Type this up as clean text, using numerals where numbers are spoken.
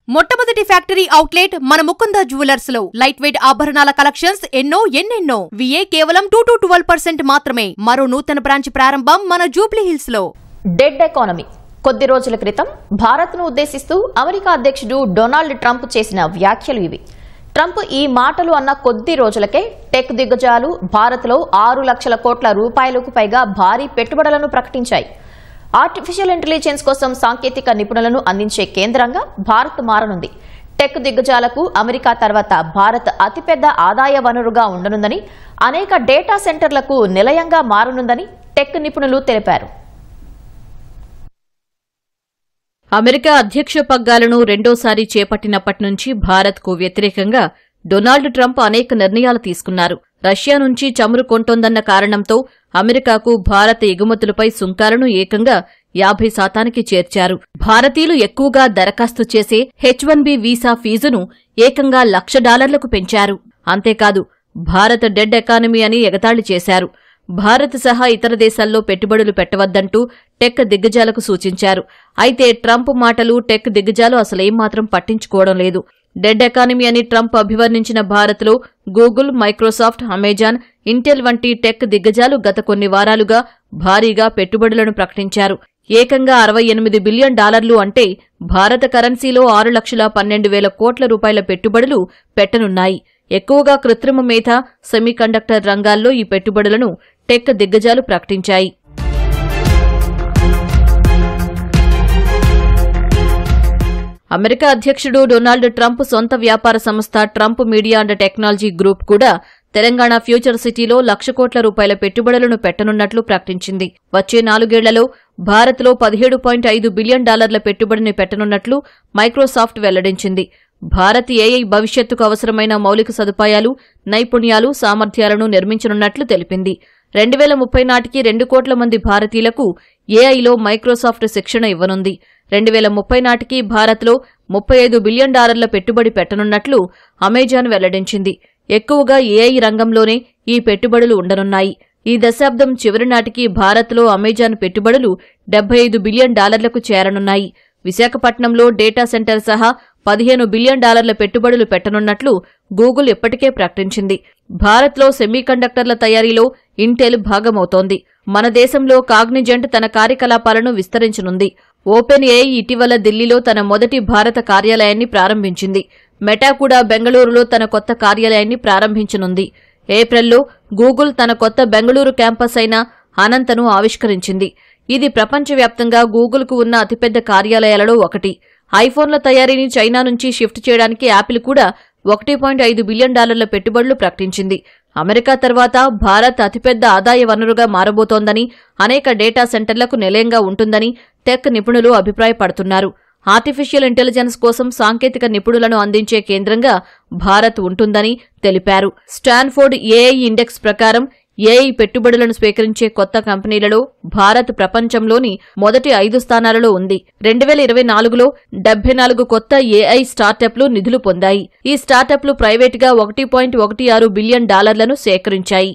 మొట్టమొదటి factory outlet మన Mukunda jewellers లో లైట్ వెయిట్ ఆభరణాల కలెక్షన్స్ ఎన్నెన్నో విఏ కేవలం 2-12% మాత్రమే. మరో నూతన బ్రాంచ్ ప్రారంభం మన జూబ్లీ హిల్స్ లో. Dead economy. కొద్ది రోజుల క్రితం భారత్ను ఉద్దేశిస్తూ అమెరికా అధ్యక్షుడు డొనాల్డ్ ట్రంప్ చేసిన వ్యాఖ్యలు ఇవి. ట్రంప్ ఈ మాటలు అన్న కొద్ది రోజులకే టెక్ దిగ్గజాలు భారత్లో 6 లక్షల కోట్ల రూపాయలకు పైగా భారీ పెట్టుబడులను ప్రకటించాయి. ఆర్టిఫిషియల్ ఇంటెలిజెన్స్ కోసం సాంకేతిక నిపుణులను అందించే కేంద్రంగా భారత్ మారనుంది. టెక్ దిగ్గజాలకు అమెరికా తర్వాత భారత్ అతిపెద్ద ఆదాయ వనరుగా ఉండనుందని, అనేక డేటా సెంటర్లకు నిలయంగా మారనుందని టెక్ నిపుణులు తెలిపారు. అమెరికా అధ్యక్ష పగ్గాలను రెండోసారి చేపట్టినప్పటి నుంచి భారత్కు వ్యతిరేకంగా డొనాల్డ్ ట్రంప్ అనేక నిర్ణయాలు తీసుకున్నారు. రష్యా నుంచి చమురు కొంటోందన్న కారణంతో అమెరికాకు భారత ఎగుమతులపై సుంకాలను ఏకంగా 50% చేర్చారు. భారతీయులు ఎక్కువగా దరఖాస్తు చేసే H-1B వీసా ఫీజును ఏకంగా $1,00,000 పెంచారు. అంతేకాదు భారత డెడ్ ఎకానమీ అని ఎగతాళి చేశారు. భారత్ సహా ఇతర దేశాల్లో పెట్టుబడులు పెట్టవద్దంటూ టెక్ దిగ్గజాలకు సూచించారు. అయితే ట్రంప్ మాటలు టెక్ దిగ్గజాలు అసలేమాత్రం పట్టించుకోవడం లేదు. డెడ్ ఎకానమీ అని ట్రంప్ అభివర్ణించిన భారత్లో గూగుల్, మైక్రోసాఫ్ట్, అమెజాన్, ఇంటెల్ వంటి టెక్ దిగ్గజాలు గత కొన్ని వారాలుగా భారీగా పెట్టుబడులను ప్రకటించారు. ఏకంగా $68 బిలియన్ అంటే భారత కరెన్సీలో 6,12,000 కోట్ల రూపాయల పెట్టుబడులు పెట్టనున్నాయి. ఎక్కువగా కృత్రిమ మేధ, సెమీకండక్టర్ రంగాల్లో ఈ పెట్టుబడులను టెక్ దిగ్గజాలు ప్రకటించాయి. అమెరికా అధ్యక్షుడు డొనాల్డ్ ట్రంప్ సొంత వ్యాపార సంస్థ Trump media and technology group కూడా తెలంగాణ ఫ్యూచర్ సిటీలో 1,00,000 కోట్ల రూపాయల పెట్టుబడులను పెట్టనున్నట్లు ప్రకటించింది. వచ్చే 4 ఏళ్లలో భారత్లో $17.5 బిలియన్ పెట్టుబడిని పెట్టనున్నట్లు మైక్రోసాఫ్ట్ వెల్లడించింది. భారత్ ఏఐ భవిష్యత్తుకు అవసరమైన మౌలిక సదుపాయాలు, నైపుణ్యాలు, సామర్థ్యాలను నిర్మించనున్నట్లు తెలిపింది. 2030 నాటికి 2 కోట్ల మంది భారతీయులకు ఏఐలో మైక్రోసాఫ్ట్ శిక్షణ ఇవ్వనుంది. 2030 నాటికి భారత్లో $35 బిలియన్ పెట్టుబడి పెట్టనున్నట్లు అమెజాన్ వెల్లడించింది. ఎక్కువగా ఏఐ రంగంలోనే ఈ పెట్టుబడులు ఉండనున్నాయి. ఈ దశాబ్దం చివరి నాటికి భారత్లో అమెజాన్ పెట్టుబడులు $75 బిలియన్ చేరనున్నాయి. విశాఖపట్నంలో డేటా సెంటర్ సహా $15 బిలియన్ పెట్టుబడులు పెట్టనున్నట్లు గూగుల్ ఇప్పటికే ప్రకటించింది. భారత్లో సెమీకండక్టర్ల తయారీలో ఇంటెల్ భాగమవుతోంది. మన దేశంలో కాగ్నిజెంట్ తన కార్యకలాపాలను విస్తరించనుంది. ఓపెన్ ఏఐ ఇటీవల ఢిల్లీలో తన మొదటి భారత కార్యాలయాన్ని ప్రారంభించింది. మెటా కూడా బెంగళూరులో తన కొత్త కార్యాలయాన్ని ప్రారంభించనుంది. ఏప్రిల్లో గూగుల్ తన కొత్త బెంగళూరు క్యాంపస్ అయిన అనంతను ఆవిష్కరించింది. ఇది ప్రపంచవ్యాప్తంగా గూగుల్కు ఉన్న అతిపెద్ద కార్యాలయాలలో ఒకటి. ఐఫోన్ల తయారీని చైనా నుంచి షిఫ్ట్ చేయడానికి యాపిల్ కూడా $1.5 బిలియన్ పెట్టుబడులు ప్రకటించింది. అమెరికా తర్వాత భారత్ అతిపెద్ద ఆదాయ వనరుగా మారబోతోందని, అనేక డేటా సెంటర్లకు నిలయంగా ఉంటుందని టెక్ నిపుణులు అభిప్రాయపడుతున్నారు. ఆర్టిఫిషియల్ ఇంటెలిజెన్స్ కోసం సాంకేతిక నిపుణులను అందించే కేంద్రంగా భారత్ ఉంటుందని తెలిపారు. స్టాన్ఫోర్డ్ ఏఐ ఇండెక్స్ ప్రకారం ఏఐ పెట్టుబడులను స్వీకరించే కొత్త కంపెనీలలో భారత్ ప్రపంచంలోని మొదటి 5 స్థానాలలో ఉంది. 2024లో 74 కొత్త ఏఐ స్టార్టప్లు నిధులు పొందాయి. ఈ స్టార్టప్లు ప్రైవేటుగా $1.16 బిలియన్ సేకరించాయి.